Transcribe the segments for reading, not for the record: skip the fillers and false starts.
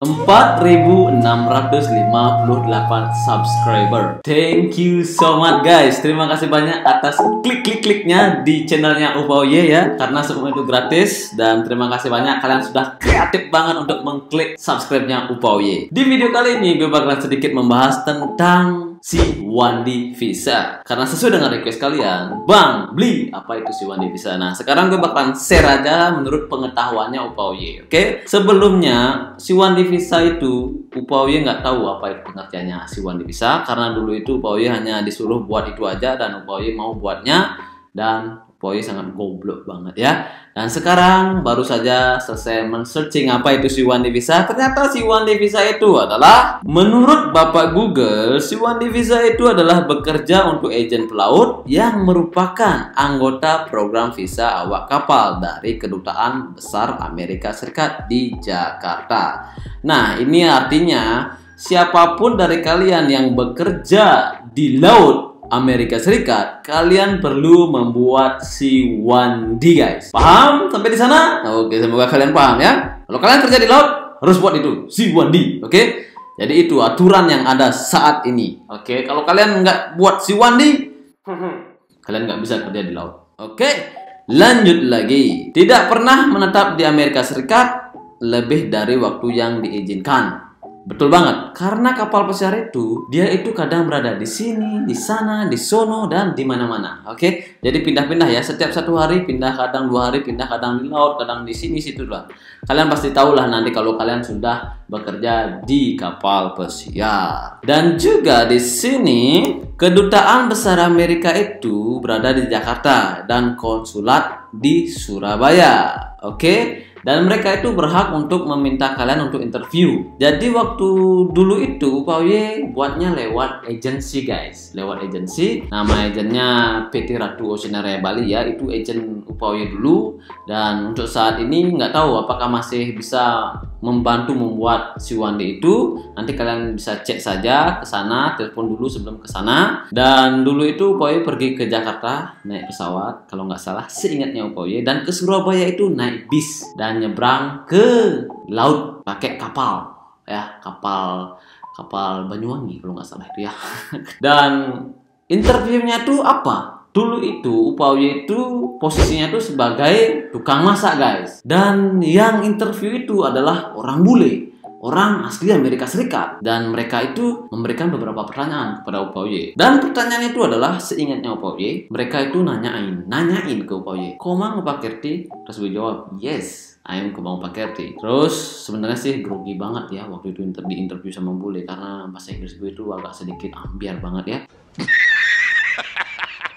4.658 subscriber. Thank you so much guys. Terima kasih banyak atas klik-kliknya di channelnya Upaoye ya. Karena semua itu gratis. Dan terima kasih banyak kalian sudah kreatif banget untuk mengklik subscribe-nya Upaoye. Di video kali ini gue bakalan sedikit membahas tentang si Wandi Visa. Karena sesuai dengan request kalian, Bang, beli apa itu si Wandi Visa. Nah, sekarang gue bakalan share aja menurut pengetahuannya Upaoye. Oke? Sebelumnya, si Wandi Visa itu Upaoye nggak tahu apa itu pengertiannya si Wandi Visa. Karena dulu itu Upaoye hanya disuruh buat itu aja dan Upaoye mau buatnya. Dan Upaoye sangat goblok banget ya. Dan sekarang baru saja selesai men-searching apa itu si Wandi Visa. Ternyata si Wandi Visa itu adalah, menurut Bapak Google, si Wandi Visa itu adalah bekerja untuk agen pelaut yang merupakan anggota program visa awak kapal dari Kedutaan Besar Amerika Serikat di Jakarta. Nah, ini artinya siapapun dari kalian yang bekerja di laut Amerika Serikat, kalian perlu membuat si Wandi guys. Paham sampai di sana? Oke, semoga kalian paham ya. Kalau kalian kerja di laut, harus buat itu, si Wandi. Oke? Jadi itu aturan yang ada saat ini. Oke? Kalau kalian nggak buat si Wandi, kalian nggak bisa kerja di laut. Oke? Lanjut lagi. Tidak pernah menetap di Amerika Serikat lebih dari waktu yang diizinkan. Betul banget, karena kapal pesiar itu, dia itu kadang berada di sini, di sana, di sono, dan di mana-mana. Oke, jadi pindah-pindah ya. Setiap satu hari pindah, kadang 2 hari pindah, kadang di laut, kadang di sini, situ lah. Kalian pasti tahu lah nanti kalau kalian sudah bekerja di kapal pesiar. Dan juga di sini, Kedutaan Besar Amerika itu berada di Jakarta dan konsulat di Surabaya. Oke? Dan mereka itu berhak untuk meminta kalian untuk interview. Jadi waktu dulu itu Upaoye buatnya lewat agensi guys. Lewat agensi. Nama agennya PT Ratu Oceanaria Bali ya. Itu agen Upaoye dulu. Dan untuk saat ini nggak tahu apakah masih bisa membantu membuat si Wandi itu. Nanti kalian bisa cek saja ke sana, telepon dulu sebelum ke sana. Dan dulu itu Upaoye pergi ke Jakarta naik pesawat kalau nggak salah, seingatnya Upaoye, dan ke Surabaya itu naik bis dan nyebrang ke laut pakai kapal ya, kapal Banyuwangi kalau nggak salah itu ya. Dan interviewnya tuh apa? Dulu itu Upaoye itu posisinya tuh sebagai tukang masak guys. Dan yang interview itu adalah orang bule, orang asli Amerika Serikat. Dan mereka itu memberikan beberapa pertanyaan kepada Upaoye. Dan pertanyaan itu adalah seingatnya Upaoye, mereka itu nanyain ke Upaoye, "Komang Pak Kerti?" Terus gue jawab, "Yes, I am Komang Pak Kerti." Terus sebenarnya sih grogi banget ya waktu itu di interview sama bule, karena bahasa Inggris gue itu agak sedikit ambiar banget ya.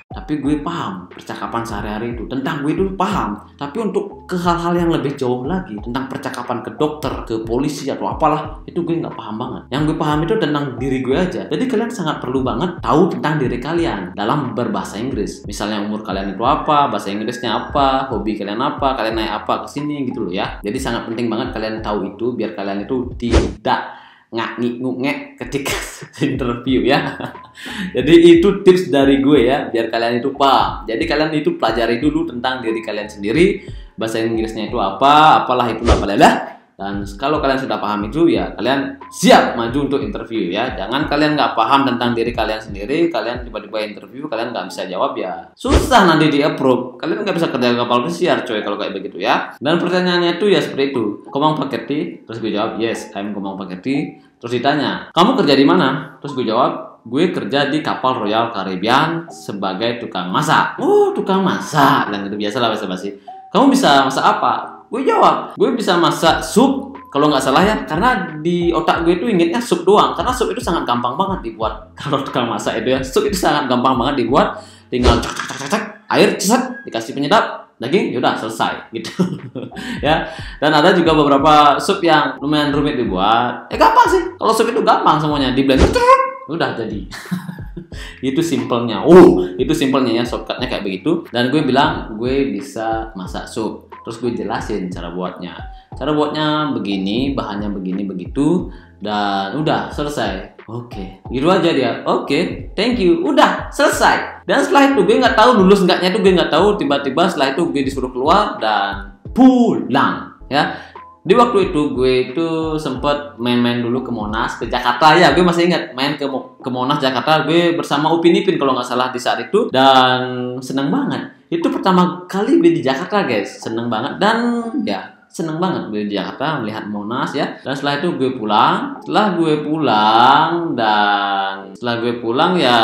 Tapi gue paham percakapan sehari-hari itu, tentang gue itu paham. Tapi untuk ke hal-hal yang lebih jauh lagi, tentang percakapan ke dokter, ke polisi atau apalah, itu gue nggak paham banget. Yang gue paham itu tentang diri gue aja. Jadi kalian sangat perlu banget tahu tentang diri kalian dalam berbahasa Inggris. Misalnya umur kalian itu apa, bahasa Inggrisnya apa, hobi kalian apa, kalian naik apa ke sini gitu loh ya. Jadi sangat penting banget kalian tahu itu biar kalian itu tidak ngek ketika interview ya. Jadi itu tips dari gue ya, biar kalian itu paham. Jadi kalian itu pelajari dulu tentang diri kalian sendiri, bahasa Inggrisnya itu apa, apalah itulah apalah. Dan kalau kalian sudah paham itu ya kalian siap maju untuk interview ya. Jangan kalian nggak paham tentang diri kalian sendiri, kalian tiba-tiba interview kalian nggak bisa jawab ya susah nanti di approve. Kalian nggak bisa kerja kapal pesiar coy kalau kayak begitu ya. Dan pertanyaannya itu ya seperti itu, "Komang Pak Kerti?" Terus gue jawab, "Yes, I'm Komang Pak Kerti." Terus ditanya, "Kamu kerja di mana?" Terus gue jawab, "Gue kerja di kapal Royal Caribbean sebagai tukang masak." "Oh, tukang masak." Dan itu biasalah basa-basi. "Kamu bisa masak apa?" Gue jawab, "Gue bisa masak sup." Kalau nggak salah ya, karena di otak gue itu ingetnya sup doang. Karena sup itu sangat gampang banget dibuat. Kalau tukang masak itu ya, sup itu sangat gampang banget dibuat. Tinggal cak, air ceset, dikasih penyedap, daging, yaudah selesai gitu. Ya. Dan ada juga beberapa sup yang lumayan rumit dibuat. Gampang sih. Kalau sup itu gampang semuanya, di blender, udah jadi. Itu simpelnya. Itu simpelnya ya, shortcutnya kayak begitu. Dan gue bilang gue bisa masak sup. Terus gue jelasin cara buatnya. Cara buatnya begini, bahannya begini begitu, dan udah selesai. Oke, gitu aja dia. Oke, thank you. Udah selesai. Dan setelah itu gue nggak tahu lulus enggaknya itu gue nggak tahu. Tiba-tiba setelah itu gue disuruh keluar dan pulang. Ya. Di waktu itu gue itu sempet main-main dulu ke Monas, ke Jakarta ya. Gue masih ingat main ke Monas Jakarta. Gue bersama Upin Ipin kalau nggak salah di saat itu, dan seneng banget. Itu pertama kali gue di Jakarta guys, seneng banget dan ya seneng banget gue di Jakarta melihat Monas ya. Dan setelah itu gue pulang. Setelah gue pulang ya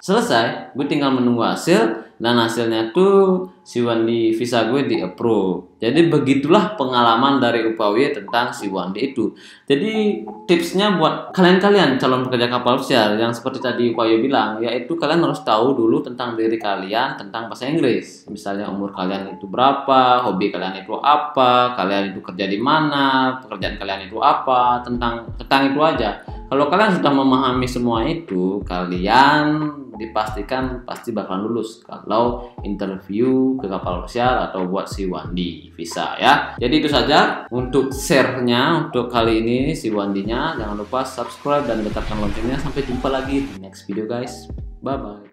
selesai. Gue tinggal menunggu hasil. Dan hasilnya tuh si Wandi visa gue di approve. Jadi begitulah pengalaman dari Upawye tentang si Wandi itu. Jadi tipsnya buat kalian-kalian calon pekerja kapal pesiar yang seperti tadi Upawye bilang, yaitu kalian harus tahu dulu tentang diri kalian, tentang bahasa Inggris. Misalnya umur kalian itu berapa, hobi kalian itu apa, kalian itu kerja di mana, pekerjaan kalian itu apa, tentang itu aja. Kalau kalian sudah memahami semua itu, kalian dipastikan pasti bakalan lulus kalau interview ke kapal pesiar atau buat si Wandi visa ya. Jadi itu saja untuk share-nya untuk kali ini si Wandinya. Jangan lupa subscribe dan tekan loncengnya. Sampai jumpa lagi di next video guys. Bye bye.